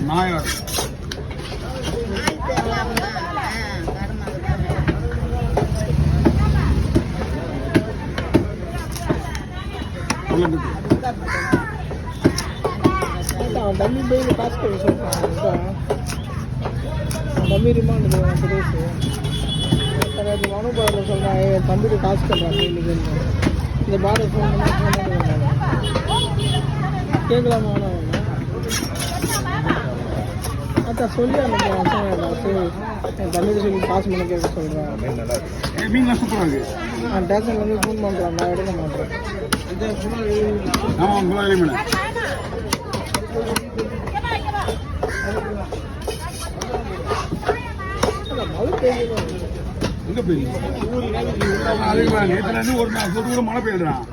நாயார் dummy போய் காசு போய் சொல்கிறான் டம்மி ரிமாண்ட் சுரேஷ் அது மனோபாரில் சொல்கிறேன் என் தம்பிக்கு காசு பண்ணுறாங்க இன்னைக்கு இந்த பாரத் ஃபோன் பண்ணி கேட்கலாமா அதான் சொல்லி அனுப்புகிறேன் என் தம்பிக்கு சொல்லி காசு பண்ண கேட்க சொல்கிறேன் மீன்லாம் சூப்பராக இருக்கு நான் ஸ்டேஷன்லேருந்து ஃபோன் பண்ணுறேன் நான் எடுக்க மாட்டேன் ஆமாம் குலாலி மீன் எங்கே போய் நேற்று ஒரு நாள் கூட மழை பெய்யுறான்